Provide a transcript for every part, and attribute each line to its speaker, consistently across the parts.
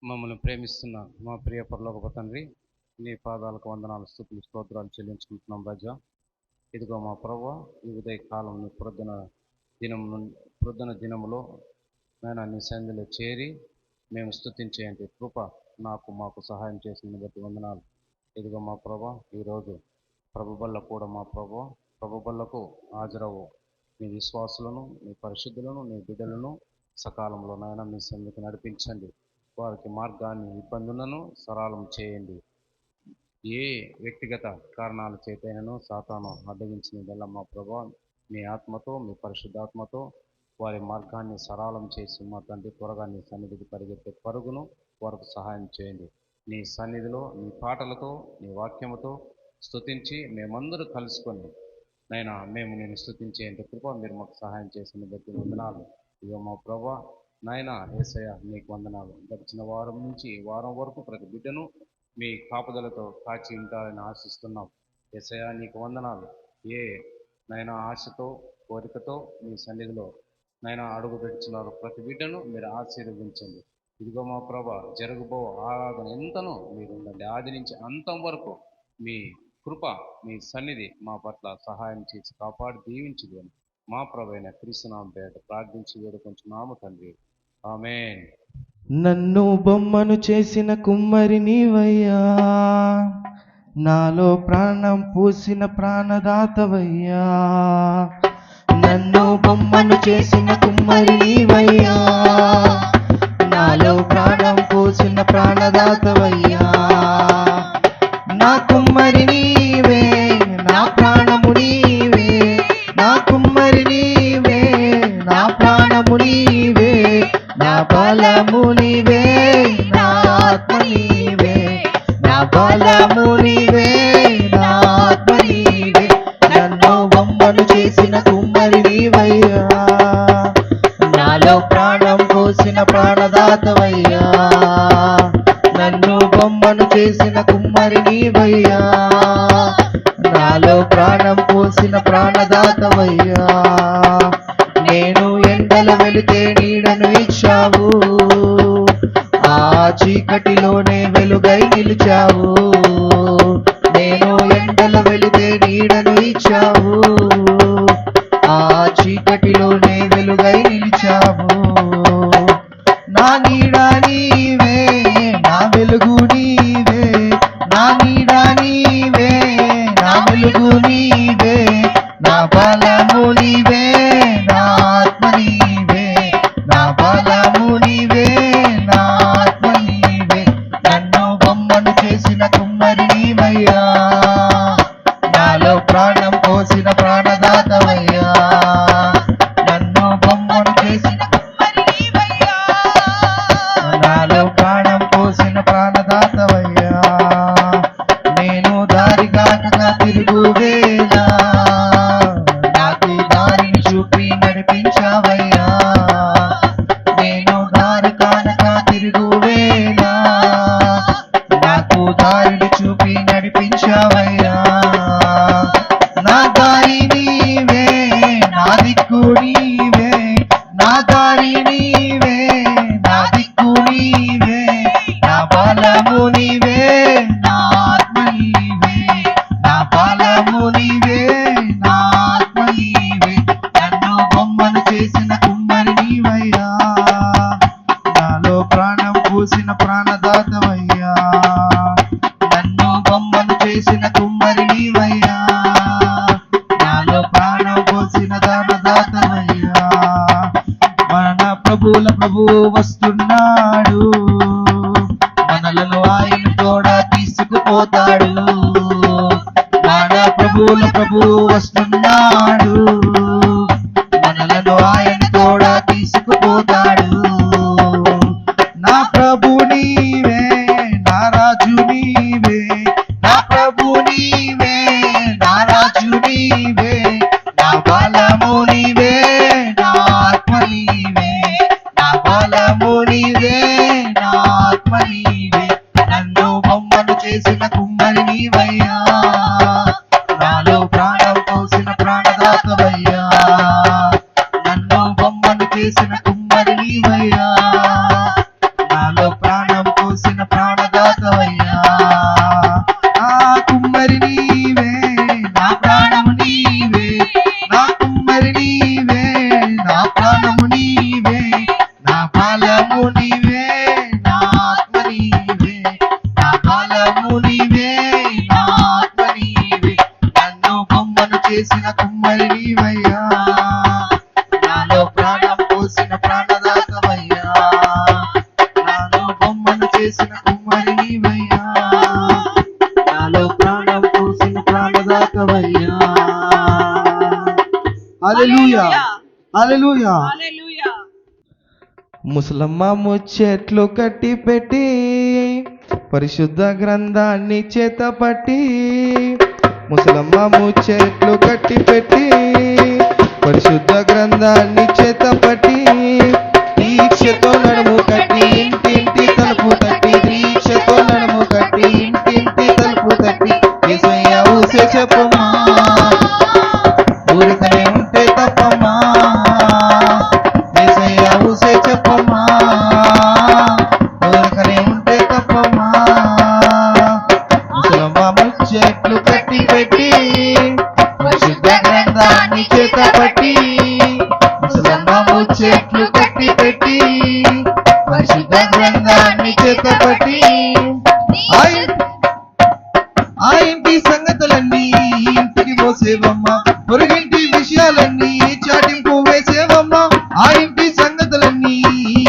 Speaker 1: మమ్మల్ని ప్రేమిస్తున్న మా ప్రియ పరలోకపు తండ్రి, నీ పాదాలకు వందనాలు, స్తుతులు, స్తోత్రాలు చెల్లించుకుంటున్నాం రాజా. ఇదిగో మా ప్రభువా, ఈ ఉదయ కాలం ప్రొద్దున దినములో నేను నీ సన్నిధిలో చేరి మేము స్తుతించేయండి కృప మాకు సహాయం చేసిన బట్టి వందనాలు. ఇదిగో మా ప్రభువా, ఈరోజు ప్రభుబల్ల కూడా మా ప్రభువా, ప్రభుబల్లకు హాజరవు నీ విశ్వాసులను, నీ పరిశుద్ధులను, నీ బిడ్డలను సకాలంలో నాయన మీ సన్నిధికి నడిపించండి. వారికి మార్గాన్ని, ఇబ్బందులను సరళం చేయండి. ఏ వ్యక్తిగత కారణాల చేతైనను సాతాను అడ్డగించినదల్లా మా ప్రభా, మీ ఆత్మతో, మీ పరిశుద్ధాత్మతో వారి మార్గాన్ని సరళం చేసి మా తండ్రి త్వరగా నీ సన్నిధికి పరిగెత్తే పరుగును వారికి సహాయం చేయండి. నీ సన్నిధిలో నీ పాటలతో, నీ వాక్యముతో స్తుతించి మేమందరూ కలుసుకొని నైనా మేము నేను స్తుతించేంత కృప మీరు మాకు సహాయం చేసిన బట్టి వందనాలు. ఇక మా ప్రభా నాయనా యేసయ్య నీకు వందనాలు. గడిచిన వారం నుంచి వారం వరకు ప్రతి బిడ్డను మీ కాపుదలతో కాచి ఉంటారని ఆశిస్తున్నాం. యేసయ్య నీకు వందనాలు. ఏ నైనా ఆశతో, కోరికతో మీ సన్నిధిలో నైనా అడుగు పెడుతున్నారు ప్రతి బిడ్డను మీరు ఆశీర్వదించండి. ఇదిగో మా ప్రభా, జరగబో ఆరాధన ఎంతనో మీరు ఉండండి. ఆది నుంచి అంతం వరకు మీ కృప, మీ సన్నిధి మా పట్ల సహాయం చేసి కాపాడి దీవించుది అని మా ప్రభైన క్రీస్తునామం పేరిట ప్రార్థించి వేడుకొంచున్నాము తండ్రి, ఆమేన్.
Speaker 2: నన్ను బొమ్మను చేసిన కుమ్మరి నీవయ్యా, నాలో ప్రాణం పూసిన ప్రాణదాతవయ్యా. నన్ను బొమ్మను చేసిన కుమ్మరి నీవయ్యా, నాలో ప్రాణం పూసిన ప్రాణదాతవయ్యా. నా కుమ్మరి నీవే, నా ప్రాణము నీవే, నా కుమ్మరి నీవే, నా ప్రాణము నీవే, నా బలము నీవే, నా ఆత్మ నీవే, నా బలము నీవే, నా ఆత్మ నీవే. నన్ను బొమ్మను చేసిన కుమ్మరి నీవయ్యా, నాలో ప్రాణం పోసిన ప్రాణదాతవయ్యా. నన్ను బొమ్మను చేసిన కుమ్మరి నీవయ్యా, నాలో ప్రాణం పోసిన ప్రాణదాతవయ్యా. నేను ఎండలో వెళితే నీడను ఇచ్చావు, ఆ చీకటిలోనే వెలుగై నిలిచావు. నేను ఎండలో వెళితే నీడను ఇచ్చావు, ఆ చీకటిలోనే వెలుగై నిలిచావు. నా నీడ నీవే, నా వెలుగు నీవే, నా నీడ నీవే, నా వెలుగు నీవే, నా బలము నీవే, నా ఆత్మ నీవే, నా బలము నీవే, నా ఆత్మ నీవే. నన్ను బొమ్మను చేసిన కుమ్మరి నీవయ్యా, నాలో ప్రాణం పోసిన ప్రాణదాతవయ్యా. నన్ను బొమ్మను చేసిన కుమ్మరి నీవయ్యా, నాలో ప్రాణం పోసిన ప్రాణదాతవయ్యా. నేను దారిగానగా తిరుగువేలా, నాకు దారిని చూపి నడిపించావయ్యా. నేను దారి కానక తిరుగువేలా, నాకు దారిని చూపి నడిపించావయ్యా. నా దారి నీవే, నా దిక్కు నీవే, నా దారి నీవే, నా దిక్కు నీవే, నా బలము నీవే, నా ఆత్మ నీవే, నా బలము నీవే, నా ఆత్మ నీవే. నన్ను బొమ్మను చేసిన కుమ్మరి నీవయ్యా, నాలో ప్రాణం పూసిన ప్రాణదాతవయ్యా. నన్ను బొమ్మను చేసిన కుమ్మరి నీవయ్యా, నాలో ప్రాణం పోసిన దానదాతవయ్యా. మన ప్రభువుల ప్రభువు వస్తున్నాడు, మనలను ఆయన కూడా తీసుకుపోతాడు. మన ప్రభువుల ప్రభువు వస్తున్నాడు, మనలను ఆయన కూడా తీసుకుపోతాడు. నా ప్రభు నీవే, నా రాజు నీవే, నా ప్రభు నీవే, నా రాజు నీవే, నా బలము నీవే, నా ఆత్మ నీవే, నా బలము నీవే, నా ఆత్మ నీవే. నన్ను బొమ్మను చేసిన కుమ్మరి నీవయ్యా, నాలో ప్రాణం పోసిన ప్రాణద నీవే, నా ఆత్మ నీవే, నా బలము నీవే, నా ఆత్మ నీవే, నన్ను బొమ్మను చేసిన కుమ్మరి నీవయ్యా, నాలో ప్రాణం పోసిన ప్రాణదాతవయ్యా, నాలో బొమ్మను చేసిన కుమ్మరి నీవయ్యా, నాలో ప్రాణం పోసిన ప్రాణదాతవయ్యా. హల్లెలూయా, హల్లెలూయా. ముసలమ్మ ముచ్చెట్లు కట్టి పెట్టి పరిశుద్ధ గ్రంథాన్ని చేతపట్టి, ముసలమ్మ ముచ్చెట్లు కట్టి పెట్టి పరిశుద్ధ గ్రంథాన్ని చేతపట్టి, దీక్షతో నడుము కట్టి ఇంటింటి తలుపు తట్టి, దీక్షతో నడుము కట్టి ఇంటింటి తలుపు తట్టి, యేసయ్య ఊసే చెప్పమ్మా, ఊరికనే ఉంటే తప్పమ్మా, యేసయ్య ఊసే చెప్పమ్మా, ఊరికనే ఉంటే తప్పమ్మా. ముసలమ్మ ముచ్చెట్లు కట్టి పెట్టి పరిశుద్ధ గ్రంథాన్ని చేతపట్టి, ముసలమ్మ ముచ్చెట్లు కట్టి పెట్టి పరిశుద్ధ గ్రంథాన్ని చేతపట్టి, ఆ ఇంటి సంగతులన్నీ ఇంటికి మోసేవమ్మ, పొరుగింటి విషయాలన్నీ చాటింపు వేసేవమ్మ, ఆ ఇంటి సంగతులన్నీ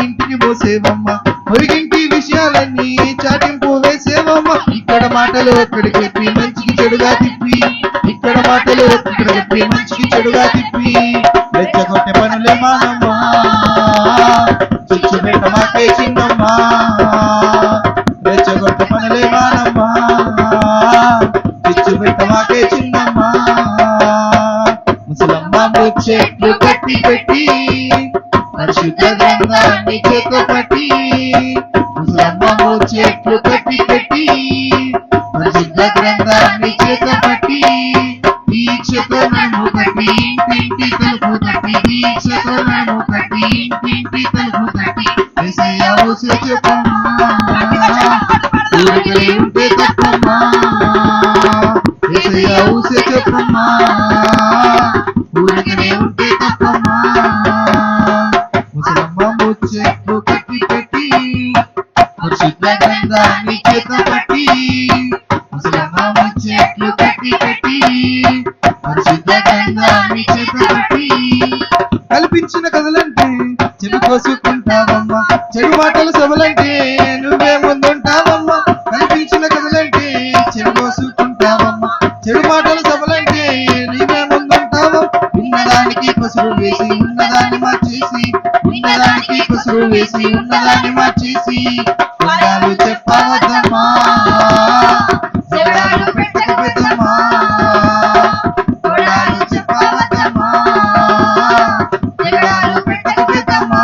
Speaker 2: ఇంటికి మోసేవమ్మ, పొరుగింటి విషయాలన్నీ చాటింపు వేసేవమ్మ, ఇక్కడ మాటలు ఒక్కడికి చెప్పి మంచికి చెడుగా తిప్పి, ఇక్కడ మాటలు ఒక్కడికి చెప్పి మంచికి చెడుగా తిప్పి, రెచ్చగొట్టే పనులే మానమ్మా, చుచ్చుబెట్ట మాకే చిన్నమ్మా, రెచ్చగొట్టే పనులే మానమ్మా, చుచ్చుబెట్ట మాకే చిన్నమ్మా. ముసలమ్మ ముచ్చెట్లు కట్టి పెట్టి పరిశుద్ధ గ్రంథాన్ని చేతపట్టి, ముసలమ్మ ముచ్చెట్లు కట్టి పెట్టి పరిశుద్ధ గ్రంథాన్ని చేతపట్టి, దీక్షతో నడుము కట్టి ఇంటింటి తలుపు తట్టి, దీక్షతో నడుము కట్టి ఇంటింటి తలుపు తట్టి, యేసయ్య ఊసే చెప్పమ్మా, ఊరికనే ఉంటే తప్పమ్మా, యేసయ్య ఊసే చెప్పమ్మా, ఊరికనే ఉంటే తప్పమ్మా. ముసలమ్మ ముచ్చెట్లు కట్టి పెట్టి పరిశుద్ధ గ్రంథాన్ని చేతపట్టి, ముసలమ్మ ముచ్చెట్లు కట్టి పెట్టి పరిశుద్ధ గ్రంథాన్ని చేతపట్టి, కల్పించిన కథలంటే చెడు కోసుకుంటావమ్మా, చెడు మాటలు సభలంటే నువ్వే ముందుంటావమ్మా, కల్పించిన కథలంటే చెడు కోసుకుంటావమ్మా, చెడు మాటలు సభలంటే నువ్వే ముందుంటావు, ఉన్నదానికి పసురు వేసి ఉన్నదాన్ని మార్చేసి, ఉన్నదానికి పసురు వేసి ఉన్నదాన్ని మార్చేసి, కొడాలు చెప్పవద్దమ్మా, జగడాలు పెట్టకపోద్దమ్మా, కొడాలు చెప్పవద్దమ్మా, జగడాలు పెట్టకపోద్దమ్మా.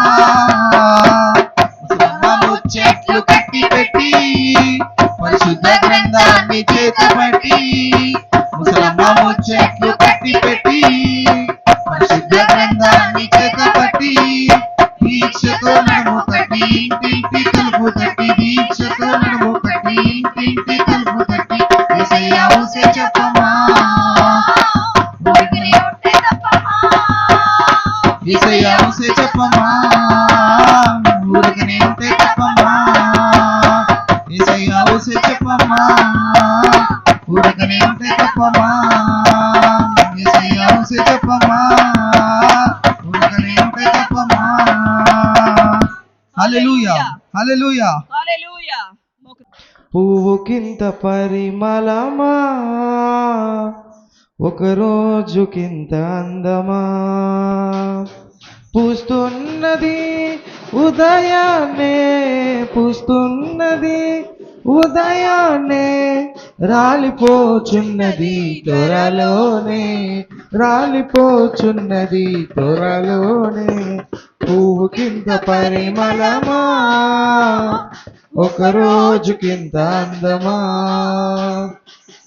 Speaker 2: ముసలమ్మ ముచ్చెట్లు కట్టి పెట్టి పరిశుద్ధ గ్రంథాన్ని చేతపట్టి, ముసలమ్మ ముచ్చెట్లు కట్టి పెట్టి పరిశుద్ధ గ్రంథాన్ని చేతపట్టి, దీక్షతో నడుము కట్టి ఇంటింటి తలుపు తట్టి, దీక్షతో నడుము కట్టి ఇంటింటి తలుపు తట్టి, యేసయ్య ఊసే చెప్పమ్మా, ఊరికనే ఉంటే తప్పమ్మా, యేసయ్య ఊసే చెప్పమ్మా, ఊరికనే ఉంటే తప్పమ్మా, యేసయ్య ఊసే చెప్పమ్మా, ఊరికనే ఉంటే తప్పమ్మా, యేసయ్య ఊసే చెప్పమ్మా, ఊరికనే ఉంటే తప్పమ్మా. హల్లెలూయా, హల్లెలూయా. పువ్వు కింద పరిమళమా, ఒక రోజు కింద అందమా, పూస్తున్నది ఉదయాన్నే, పూస్తున్నది ఉదయాన్నే, రాలిపోచున్నది త్వరలోనే, రాలిపోచున్నది త్వరలోనే, పువ్వు కింద పరిమళమా, ఒక రోజు కింద అందమా,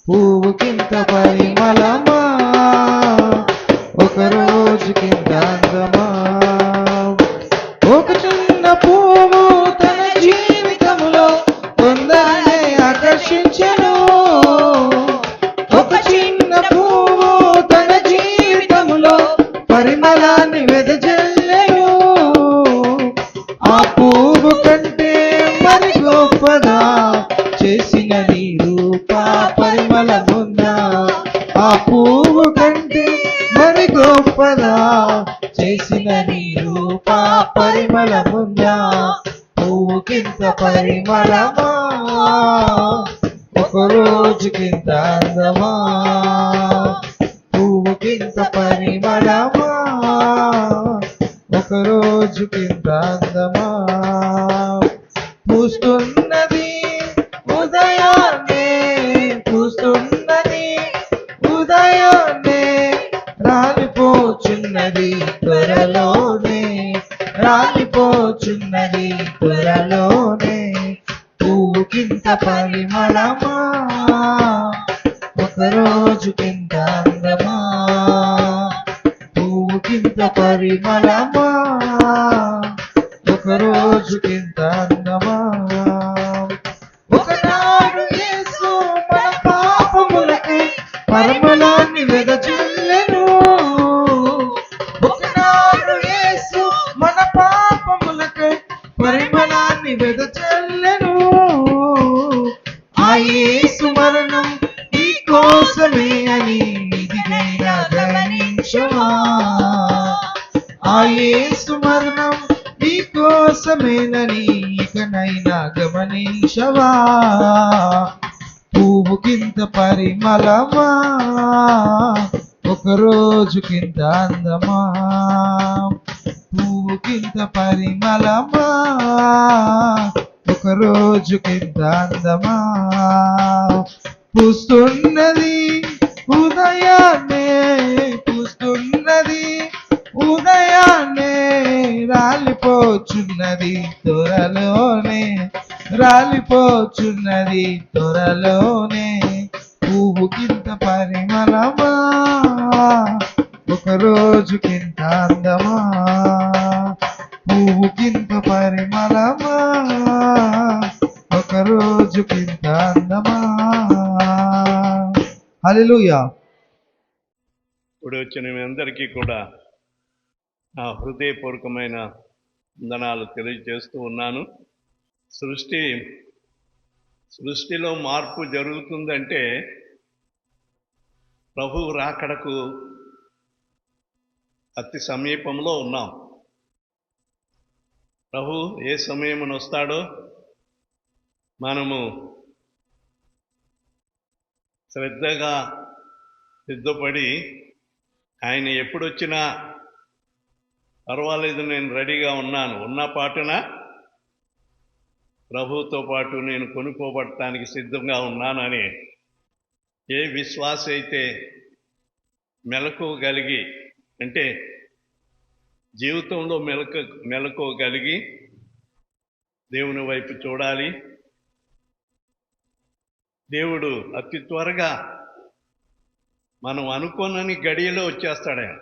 Speaker 2: పువ్వు కింద పరిమళమా, ఒక రోజు కింద అందమా. ఒక చిన్న పువ్వు తన జీవితంలో కొందరిని ఆకర్షించెను, ఒక చిన్న పువ్వు తన జీవితంలో పరిమళాన్ని వెదజల్లెను, ఆ పువ్వు గొప్పదా చేసిన నీ రూప పరిమళముందా ఆ పువ్వు కంటే మరి గొప్పదా చేసిన నీ రూప పరిమళముందా పువ్వుకింత పరిమళమా ఒక రోజుకింత అందమా పువ్వుకింత పరిమళమా ఒక రోజుకింత అందమా పూస్తున్నది ఉదయాన్నే పూస్తున్నది ఉదయాన్నే రాలిపోచున్నది త్వరలోనే రాలిపోచున్నది త్వరలోనే పువ్వుకింత పరిమళమా ఒక రోజుకింత అందమా పువ్వుకింత పరిమళమా ఒక రోజుకింత అందమా ఒకనాడు యేసు మన పాపములకు పరిమళాన్ని వెదజల్లెను ఒకనాడు యేసు మన పాపములకు పరిమళాన్ని వెదజల్లెను ఆ యేసు మరణం ఈ కోసమే అని ఇదిగైనా గమనించవా ఆ యేసు మరణం నీ కోసమేనని ఇకనైనా గమనించవా పువ్వుకింత పరిమళమా ఒక రోజుకింత అందమా పువ్వుకింత పరిమళమా ఒక రోజుకింత అందమా పూస్తున్నది ఉదయాన్నే పూస్తున్నది ఉదయాన్నే రాలిపోచున్నది త్వరలోనే రాలిపోచున్నది త్వరలోనే పువ్వుకింత పరిమళమా ఒక రోజుకింత అందమా పువ్వుకింత పరిమళమా ఒక రోజుకింత అందమా హల్లెలూయా.
Speaker 3: ఇప్పుడు వచ్చిన మీ అందరికీ కూడా నా హృదయపూర్వకమైన వందనాలు తెలియజేస్తూ ఉన్నాను. సృష్టిలో మార్పు జరుగుతుందంటే ప్రభువు రాకడకు అతి సమీపంలో ఉన్నాం. ప్రభు ఏ సమయమున వస్తాడో మనము శ్రద్ధగా సిద్ధపడి ఆయన ఎప్పుడొచ్చినా పర్వాలేదు, నేను రెడీగా ఉన్నాను, ఉన్న పాటున ప్రభువుతో పాటు నేను కొనుక్కోబడటానికి సిద్ధంగా ఉన్నానని ఏ విశ్వాస అయితే మెలకువగలిగి, అంటే జీవితంలో మెలకువగలిగి దేవుని వైపు చూడాలి. దేవుడు అతి త్వరగా మనం అనుకోనని గడియలో వచ్చేస్తాడు ఆయన.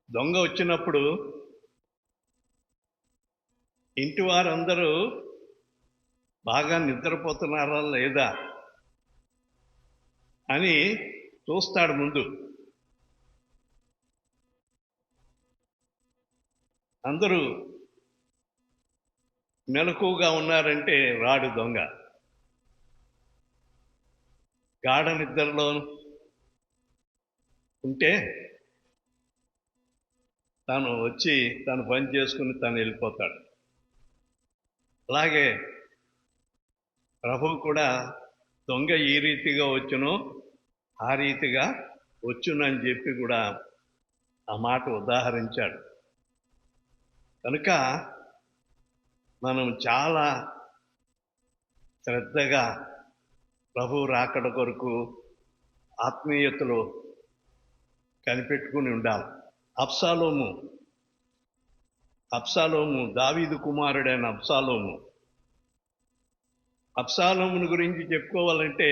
Speaker 3: దొంగ వచ్చినప్పుడు ఇంటి వారందరూ బాగా నిద్రపోతున్నారా లేదా అని చూస్తాడు ముందు. అందరూ మెలకువగా ఉన్నారంటే రాడు దొంగ. గాఢ నిద్రలో ఉంటే తాను వచ్చి తను పని చేసుకుని తను వెళ్ళిపోతాడు. అలాగే ప్రభువు కూడా దొంగ ఈ రీతిగా వచ్చును ఆ రీతిగా వచ్చునని చెప్పి కూడా ఆ మాట ఉదాహరించాడు. కనుక మనం చాలా శ్రద్ధగా ప్రభు రాకడ కొరకు ఆత్మీయతలో కనిపెట్టుకుని ఉండాలి. అబ్షాలోము దావీదు కుమారుడైన అబ్షాలోమును గురించి చెప్పుకోవాలంటే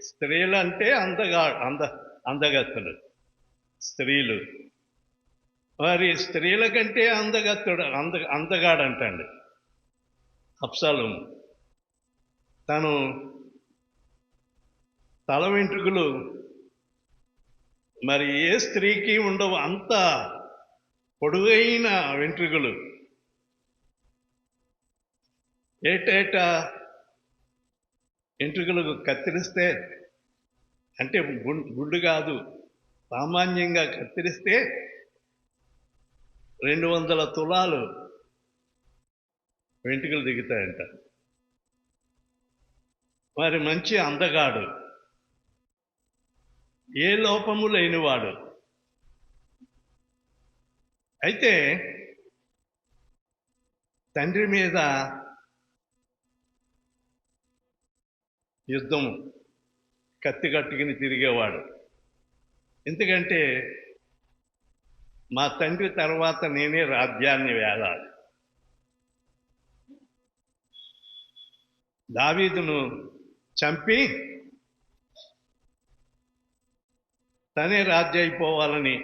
Speaker 3: స్త్రీలంటే అందగత్తలు స్త్రీలు. మరి స్త్రీల కంటే అందగాడంటండి అబ్షాలోము. తను తల వెంట్రుకలు మరి ఏ స్త్రీకి ఉండవు, అంత పొడుగైన వెంట్రుకలు, ఏటేటా వెంట్రుకలు కత్తిరిస్తే, అంటే గుండు కాదు, సామాన్యంగా కత్తిరిస్తే 200 తులాలు వెంట్రుకలు దిగుతాయంట. మరి మంచి అందగాడు, ఏ లోపము లేనివాడు. అయితే తండ్రి మీద యుద్ధము, కత్తి కట్టుకుని తిరిగేవాడు. ఎందుకంటే మా తండ్రి తర్వాత నేనే రాజ్యాన్ని వేలాలి. దావీదును చంపి తనే రాజ్యం అయిపోవాలని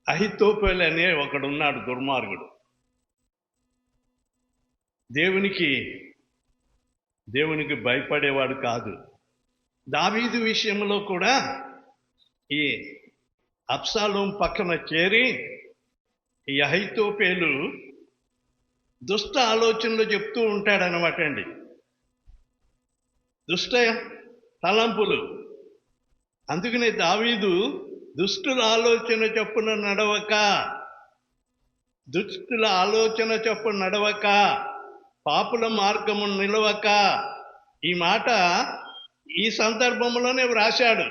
Speaker 3: అహితోపెలు అనే ఒకడున్నాడు, దుర్మార్గుడు. దేవునికి భయపడేవాడు కాదు. దావీదు విషయంలో కూడా ఈ అబ్షాలోం పక్కన చేరి ఈ అహితోపెలు దుష్ట ఆలోచనలు చెప్తూ ఉంటాడనమాట అండి. దుష్ట తలంపులు. అందుకనే దావీదు దుష్టుల ఆలోచన చొప్పున నడవక, దుష్టుల ఆలోచన చొప్పున నడవక, పాపుల మార్గము నిలవక, ఈ మాట ఈ సందర్భంలోనే వ్రాశాడు.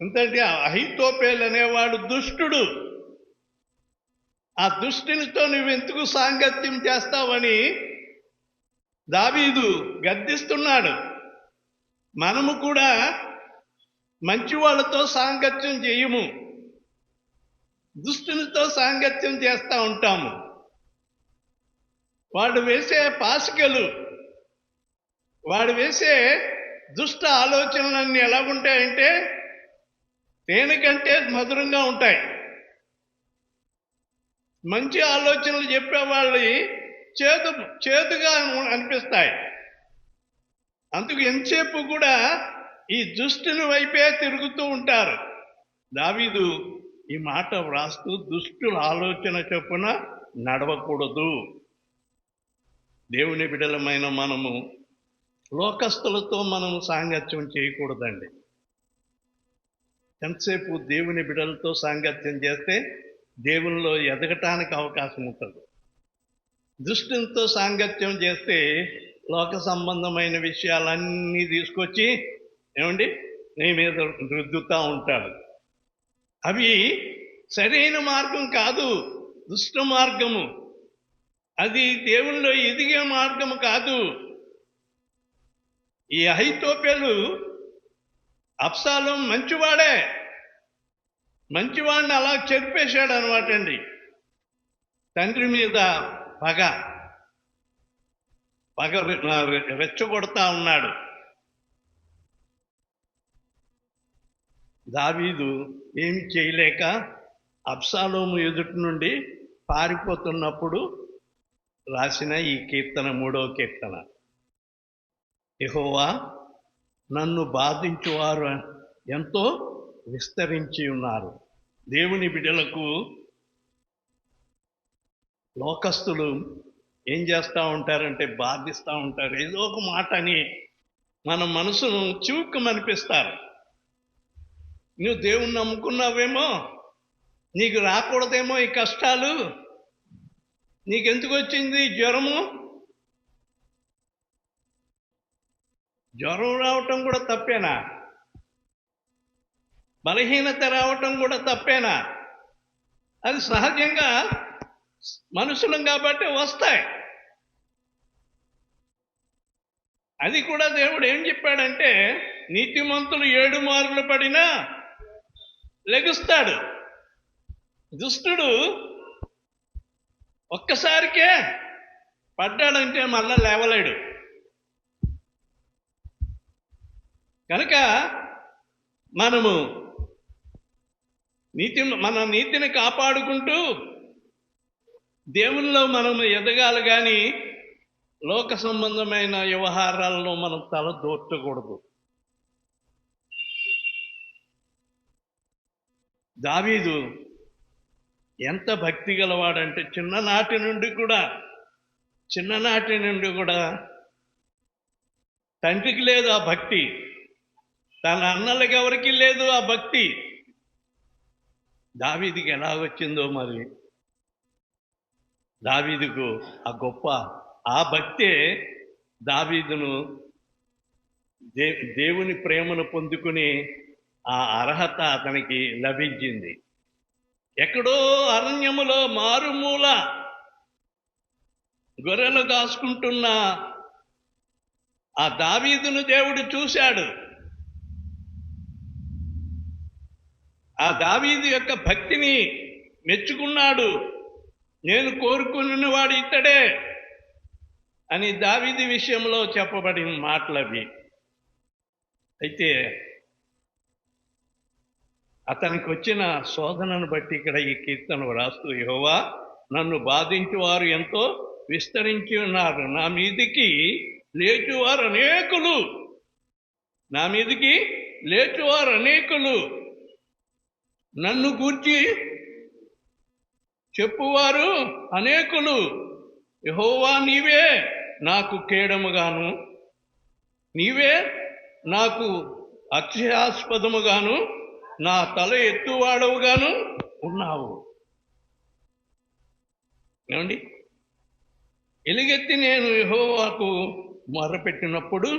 Speaker 3: ఎందుకంటే అహితోపెలు అనేవాడు దుష్టుడు. ఆ దుష్టునితో నువ్వెందుకు సాంగత్యం చేస్తావని దావీదు గద్దిస్తున్నాడు. మనము కూడా మంచి వాళ్ళతో సాంగత్యం చేయము, దుష్టునితో సాంగత్యం చేస్తూ ఉంటాము. వాడు వేసే పాసికలు, వాడు వేసే దుష్ట ఆలోచనలన్నీ ఎలా ఉంటాయంటే తేనెకంటే మధురంగా ఉంటాయి. మంచి ఆలోచనలు చెప్పేవాళ్ళని చేదుగా అనిపిస్తాయి. అందుకు ఎంతసేపు కూడా ఈ దుష్టుని వైపే తిరుగుతూ ఉంటారు. దావీదు ఈ మాట వ్రాస్తూ దుష్టుల ఆలోచన చొప్పున నడవకూడదు. దేవుని బిడ్డలమైన మనము లోకస్తులతో మనము సాంగత్యం చేయకూడదండి. ఎంతసేపు దేవుని బిడ్డలతో సాంగత్యం చేస్తే దేవునిలో ఎదగటానికి అవకాశం ఉంటుంది. దుష్టునితో సాంగత్యం చేస్తే లోక సంబంధమైన విషయాలన్నీ తీసుకొచ్చి నీ మీద రుద్దుతూ ఉంటాడు. అవి సరైన మార్గం కాదు, దుష్ట మార్గము. అది దేవునిలో ఎదిగే మార్గము కాదు. ఈ అహితోపెలు అబ్షాలోం మంచివాడే, మంచివాడిని అలా చెరిపేశాడు అనమాట అండి. తండ్రి మీద పగ రెచ్చగొడతా ఉన్నాడు. దావీదు ఏమి చేయలేక అబ్షాలోము ఎదుటి నుండి పారిపోతున్నప్పుడు రాసిన ఈ కీర్తన, 3వ కీర్తన. యెహోవా, నన్ను బాధించువారు ఎంతో విస్తరించి ఉన్నారు. దేవుని బిడ్డలకు లోకస్తులు ఏం చేస్తూ ఉంటారంటే బాధిస్తూ ఉంటారు. ఏదో ఒక మాట అని మన మనసును చివుక్కుమనిపిస్తారు. నువ్వు దేవుణ్ణి నమ్ముకున్నావేమో, నీకు రాకూడదేమో ఈ కష్టాలు, నీకెందుకు వచ్చింది జ్వరము? జ్వరం రావటం కూడా తప్పేనా? బలహీనత రావటం కూడా తప్పేనా? అది సహజంగా మనుషులం కాబట్టి వస్తాయి. అది కూడా దేవుడు ఏం చెప్పాడంటే, నీతిమంతులు 7 మార్లు పడినా లెగుస్తాడు. దుష్టుడు ఒక్కసారికే పడ్డాడంటే మళ్ళా లేవలేడు. కనుక మనము మన నీతిని కాపాడుకుంటూ దేవునిలో మనము ఎదగాలి, కానీ లోక సంబంధమైన వ్యవహారాల్లో మనం తల దూర్చకూడదు. దావీదు ఎంత భక్తి గలవాడంటే చిన్ననాటి నుండి కూడా తండ్రికి లేదు ఆ భక్తి, తన అన్నలకి ఎవరికి లేదు ఆ భక్తి. దావీదుకి ఎలా వచ్చిందో మరి, దావీదుకు ఆ భక్తే దావీదును దేవుని ప్రేమను పొందుకుని ఆ అర్హత అతనికి లభించింది. ఎక్కడో అరణ్యములో మారుమూల గొర్రెలు కాసుకుంటున్న ఆ దావీదును దేవుడు చూశాడు. ఆ దావీదు యొక్క భక్తిని మెచ్చుకున్నాడు. నేను కోరుకున్నవాడు ఇతడే అని దావీదు విషయంలో చెప్పబడిన మాటలవి. అయితే అతనికి వచ్చిన శోధనను బట్టి ఇక్కడ ఈ కీర్తన రాస్తూ, యెహోవా నన్ను బాధించు వారు ఎంతో విస్తరించి ఉన్నారు, నా మీదికి లేచువారు అనేకులు, నన్ను గూర్చి చెప్పువారు అనేకులు. యెహోవా నీవే నాకు కేడముగాను, నీవే నాకు అక్షయాస్పదముగాను, నా తల ఎత్తువాడవుగాను ఉన్నావు. ఏమండి, ఎలుగెత్తి నేను యెహోవాకు మొర్రపెట్టినప్పుడు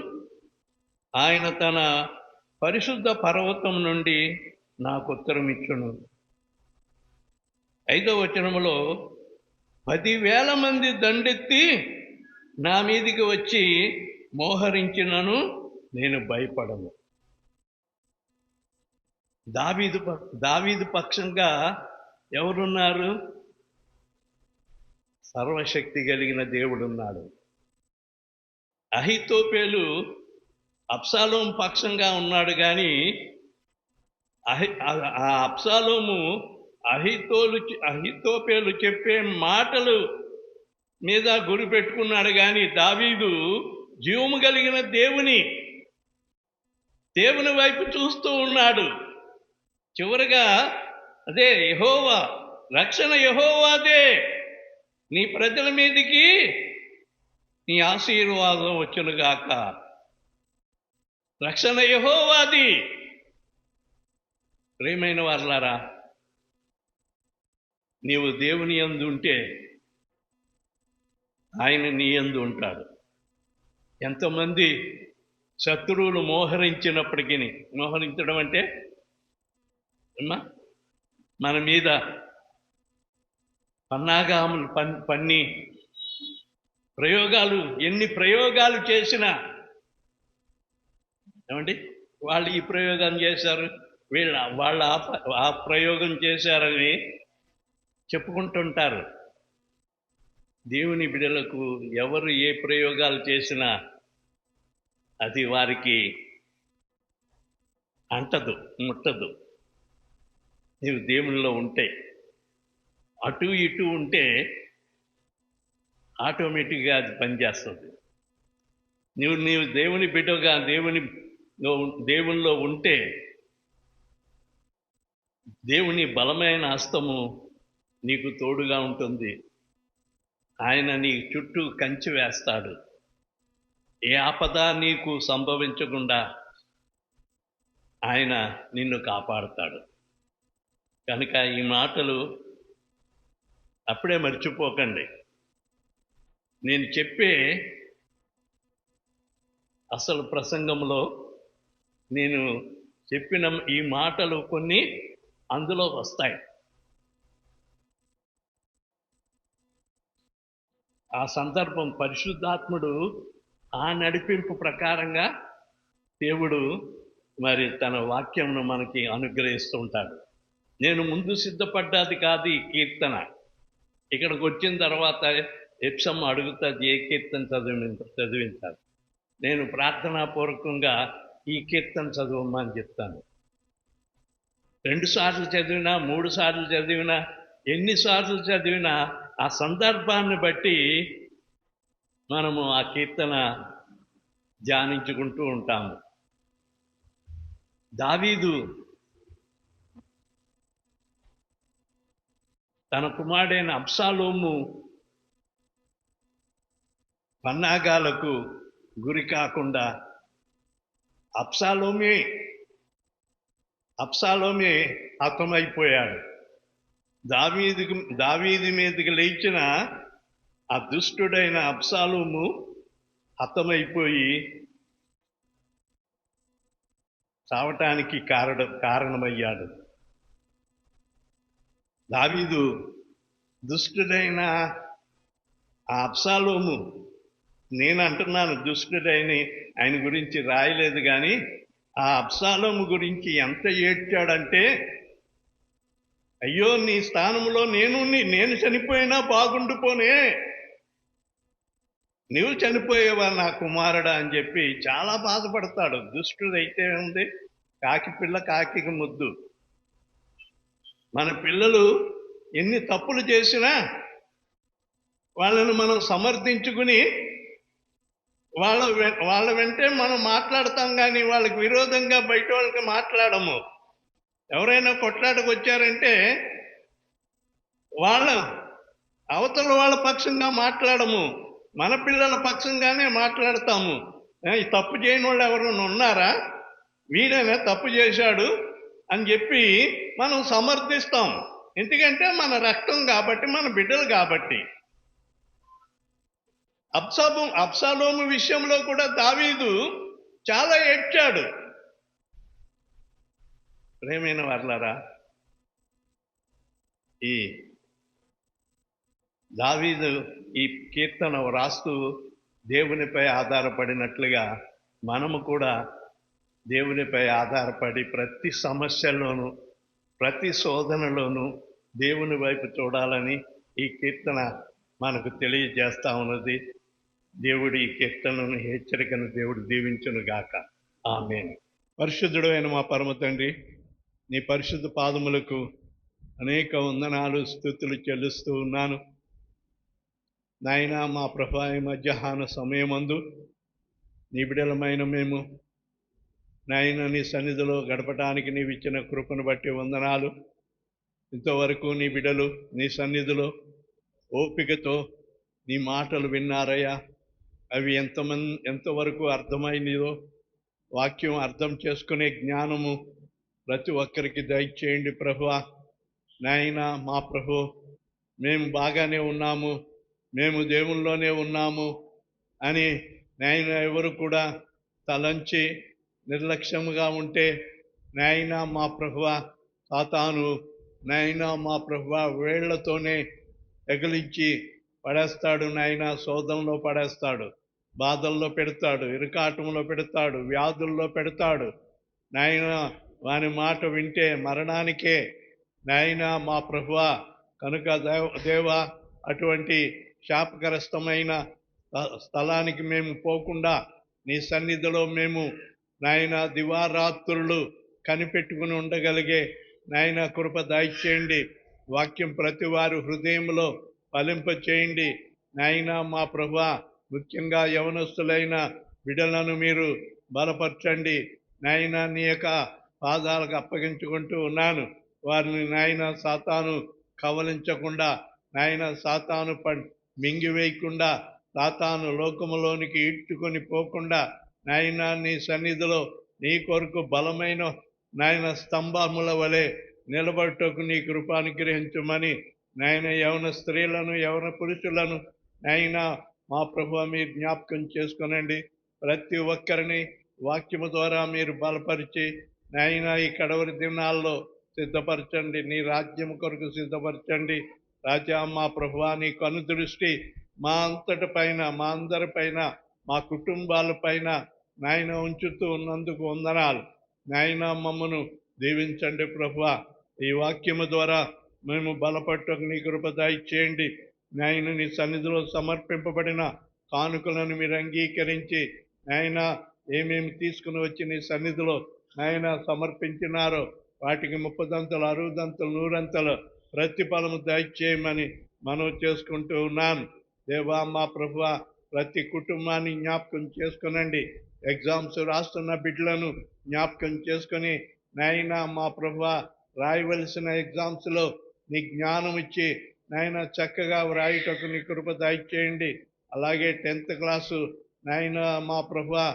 Speaker 3: ఆయన తన పరిశుద్ధ పర్వతం నుండి నాకు ఉత్తరం ఇచ్చును. 5వ వచనములో 10,000 మంది దండెత్తి నా మీదికి వచ్చి మోహరించినను నేను భయపడను. దావీదు పక్షంగా ఎవరున్నారు? సర్వశక్తి కలిగిన దేవుడున్నాడు. అహీతోపేలు అబ్షాలోము పక్షంగా ఉన్నాడు, కానీ ఆ అబ్షాలోము అహీతోపేలు చెప్పే మాటలు మీద గురి పెట్టుకున్నాడు. కానీ దావీదు జీవము కలిగిన దేవుని వైపు చూస్తూ ఉన్నాడు. చివరిగా అదే యెహోవా రక్షణ, యెహోవాదే, నీ ప్రజల మీదికి నీ ఆశీర్వాదం వచ్చునుగాక. రక్షణ యెహోవాది. ప్రియమైన వారలారా, నీవు దేవుని యందు ఉంటే ఆయన నీ యందు ఉంటాడు. ఎంతమంది శత్రువులు మోహరించడం అంటే మన మీద పన్నాగాములు పన్ని ఎన్ని ప్రయోగాలు చేసినా, ఏమండి, వాళ్ళు ఈ ప్రయోగం చేశారు, వాళ్ళు ఆ ప్రయోగం చేశారని చెప్పుకుంటుంటారు. దేవుని బిడ్డలకు ఎవరు ఏ ప్రయోగాలు చేసినా అది వారికి అంటదు, ముట్టదు. నీవు దేవునిలో ఉంటే, అటు ఇటు ఉంటే ఆటోమేటిక్గా అది పనిచేస్తుంది. నీవు దేవుని బిడ్డగా దేవునిలో ఉంటే దేవుని బలమైన హస్తము నీకు తోడుగా ఉంటుంది. ఆయన నీ చుట్టూ కంచె వేస్తాడు. ఏ ఆపద నీకు సంభవించకుండా ఆయన నిన్ను కాపాడుతాడు. కనుక ఈ మాటలు అప్పుడే మర్చిపోకండి. నేను చెప్పే అసలు ప్రసంగంలో నేను చెప్పిన ఈ మాటలు కొన్ని అందులో వస్తాయి. ఆ సందర్భం పరిశుద్ధాత్ముడు ఆ నడిపింపు ప్రకారంగా దేవుడు మరి తన వాక్యంను మనకి అనుగ్రహిస్తూ ఉంటాడు. నేను ముందు సిద్ధపడ్డది కాదు ఈ కీర్తన. ఇక్కడికి వచ్చిన తర్వాత ఎప్సమ్మ అడుగుతుంది, ఏ కీర్తన చదివించాలి. నేను ప్రార్థనాపూర్వకంగా ఈ కీర్తన చదువమ్మా అని చెప్తాను. 2 సార్లు చదివినా, 3 సార్లు చదివినా, ఎన్నిసార్లు చదివినా ఆ సందర్భాన్ని బట్టి మనము ఆ కీర్తన ధ్యానించుకుంటూ ఉంటాము. దావీదు తన కుమారుడైన అబ్షాలోము పన్నాగాలకు గురి కాకుండా అబ్షాలోమే హతమైపోయాడు. దావీదు మీదకి లేచిన ఆ దుష్టుడైన అబ్షాలోము హతమైపోయి చావటానికి కారణమయ్యాడు. దావీదు దుష్టుడైన ఆ అబ్షాలోము, నేను అంటున్నాను దుష్టుడైన ఆయన గురించి రాయలేదు, కానీ ఆ అబ్షాలోము గురించి ఎంత ఏడ్చాడంటే, అయ్యో నీ స్థానంలో నేను చనిపోయినా బాగుండిపోనే, నువ్వు చనిపోయేవా నా కుమారుడా అని చెప్పి చాలా బాధపడతాడు. దుష్టుడైతే ఉంది కాకి పిల్ల కాకికి ముద్దు. మన పిల్లలు ఎన్ని తప్పులు చేసినా వాళ్ళను మనం సమర్థించుకుని వాళ్ళ వెంటే మనం మాట్లాడతాం, కానీ వాళ్ళకి విరోధంగా బయట వాళ్ళకి మాట్లాడము. ఎవరైనా కొట్లాటకు వచ్చారంటే అవతల వాళ్ళ పక్షంగా మాట్లాడము, మన పిల్లల పక్షంగానే మాట్లాడతాము. ఈ తప్పు చేయని వాళ్ళు ఎవరైనా ఉన్నారా, వీడైనా తప్పు చేశాడు అని చెప్పి మనం సమర్థిస్తాం. ఎందుకంటే మన రక్తం కాబట్టి, మన బిడ్డలు కాబట్టి. అబ్షాలోము విషయంలో కూడా దావీదు చాలా ఏడ్చాడు. ప్రేమైన వర్లారా, ఈ దావీదు ఈ కీర్తన వ్రాస్తూ దేవునిపై ఆధారపడినట్లుగా మనము కూడా దేవునిపై ఆధారపడి ప్రతి సమస్యలోనూ ప్రతి శోధనలోనూ దేవుని వైపు చూడాలని ఈ కీర్తన మనకు తెలియజేస్తా ఉన్నది. దేవుడి ఈ కీర్తనను హెచ్చరికను దేవుడు దీవించును గాక. ఆమేన్. పరిశుద్ధుడు అయిన మా పరమ తండ్రి, నీ పరిశుద్ధ పాదములకు అనేక వందనాలు స్తుతులు చెల్లిస్తూ ఉన్నాను. నాయనా, మా ప్రభా, ఈ మధ్యాహ్న సమయమందు నీ బిడ్డలమైన మేము నాయన నీ సన్నిధిలో గడపడానికి నీవు ఇచ్చిన కృపను బట్టి వందనాలు. ఇంతవరకు నీ బిడ్డలు నీ సన్నిధిలో ఓపికతో నీ మాటలు విన్నారయ్యా. అవి ఎంతవరకు అర్థమైనదో వాక్యం అర్థం చేసుకునే జ్ఞానము ప్రతి ఒక్కరికి దయచేయండి ప్రభువా. నాయన మా ప్రభు, మేము బాగానే ఉన్నాము, మేము దేవుల్లోనే ఉన్నాము అని నాయన ఎవరు కూడా తలంచి నిర్లక్ష్యముగా ఉంటే నాయన మా ప్రభువా, సాతాను నాయన మా ప్రభువా వేళ్లతోనే ఎగిలించి పడేస్తాడు. నాయన శోధంలో పడేస్తాడు, బాధల్లో పెడతాడు, ఇరుకాటంలో పెడతాడు, వ్యాధుల్లో పెడతాడు. నాయన వాని మాట వింటే మరణానికే నాయన మా ప్రభువా. కనుక దేవా, అటువంటి శాపగ్రస్తమైన స్థలానికి మేము పోకుండా నీ సన్నిధిలో మేము నాయన దివారాత్రులు కనిపెట్టుకుని ఉండగలిగే నాయన కృప దయచేయండి. వాక్యం ప్రతి వారి హృదయంలో ఫలింప చేయండి నాయన మా ప్రభువా. ముఖ్యంగా యవనస్తులైన బిడ్డలను మీరు బలపరచండి నాయన. నీ యొక్క పాదాలకు అప్పగించుకుంటూ ఉన్నాను. వారిని నాయన సాతాను కవలించకుండా, నాయన సాతాను మింగివేయకుండా, సాతాను లోకములోనికి ఈడ్చుకొని పోకుండా నాయన నీ సన్నిధిలో నీ కొరకు బలమైన నాయన స్తంభముల వలె నిలబడుటకు నీ కృప అనుగ్రహించమని నాయన యవన స్త్రీలను యవన పురుషులను నాయన మా ప్రభువా మీరు జ్ఞాపకం చేసుకొనండి. ప్రతి ఒక్కరిని వాక్యము ద్వారా మీరు బలపరిచి నాయన ఈ కడవరి దినాల్లో సిద్ధపరచండి. నీ రాజ్యం కొరకు సిద్ధపరచండి రాజా. మా ప్రభువా, నీ కనుదృష్టి మా అంతటి పైన, మా అందరి పైన, మా కుటుంబాల పైన నాయన ఉంచుతూ ఉన్నందుకు వందనాలు నాయన. మమ్మను దీవించండి ప్రభువా. ఈ వాక్యము ద్వారా మేము బలపట్టుకు నీ కృప దయచేయండి నాయన. నీ సన్నిధిలో సమర్పింపబడిన కానుకలను మీరు అంగీకరించి నాయన ఏమేమి తీసుకుని వచ్చి నీ సన్నిధిలో నాయన సమర్పించినారో వాటికి 30 60 100 ప్రతిఫలము దయచేయమని మనవి చేసుకుంటూ ఉన్నాను. దేవా మా ప్రభువా, ప్రతి కుటుంబాన్ని జ్ఞాపకం చేసుకునండి. ఎగ్జామ్స్ రాస్తున్న బిడ్డలను జ్ఞాపకం చేసుకొని నాయన మా ప్రభువా, రాయవలసిన ఎగ్జామ్స్లో నీ జ్ఞానం ఇచ్చి నాయన చక్కగా వ్రాయుటకు నీ కృప దయచేయండి. అలాగే 10th క్లాసు నాయన మా ప్రభువా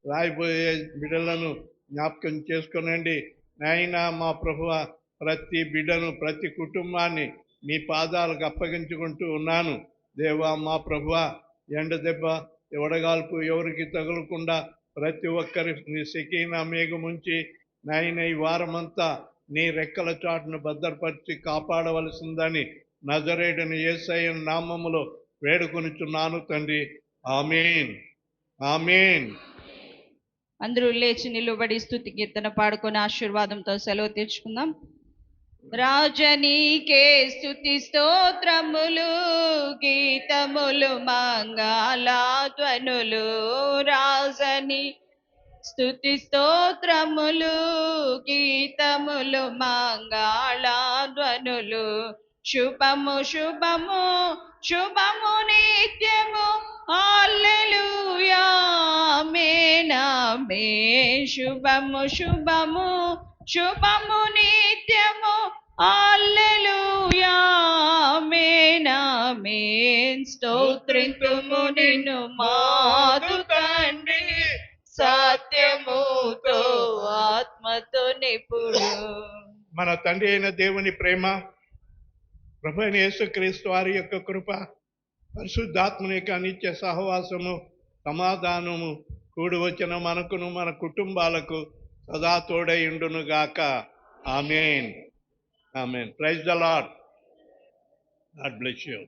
Speaker 3: రాయబోయే బిడ్డలను జ్ఞాపకం చేసుకునండి. నాయన మా ప్రభువా ప్రతి బిడ్డను ప్రతి కుటుంబాన్ని మీ పాదాలకు అప్పగించుకుంటూ ఉన్నాను. దేవా మా ప్రభువా ఎండ దెబ్బ వడగాల్పు ఎవరికి తగలకుండా ప్రతి ఒక్కరి నీ సెకీనా మేఘముంచి నాయన ఈ వారమంతా నీ రెక్కల చాటును భద్రపరిచి కాపాడవలసిందని నజరేయుడైన యేసయ్య నామములో వేడుకొనుచున్నాను తండ్రి. ఆమేన్, ఆమేన్.
Speaker 4: అందరూ లేచి నిలువబడి స్తుతి కీర్తన పాడుకొని ఆశీర్వాదంతో సెలవు తెచ్చుకుందాం. రాజనీకే స్తుతి స్తోత్రములు, గీతములు మంగళధ్వనులు. రాజని స్తుతి స్తోత్రములు, గీతములు మంగళధ్వనులు. శుభము శుభము శుభము నిత్యము, హల్లెలూయా ఆమేన్ ఆమేన్. శుభము శుభము శుభము నిత్యము, హల్లెలూయా ఆమేన్ ఆమేన్. స్తోత్రింతుము నిన్ను మాదు తండ్రి, సత్యముతో ఆత్మతో నిపుడు.
Speaker 3: మన తండ్రి అయిన దేవుని ప్రేమ, ప్రభు అయిన యేసుక్రీస్తు వారి యొక్క కృప, పరిశుద్ధాత్మని యొక్క నిత్య సహవాసము, సమాధానము కూడి వచ్చిన మనకును మన కుటుంబాలకు సదా తోడై ఉండును గాక. Amen, amen. Praise the Lord. God bless you.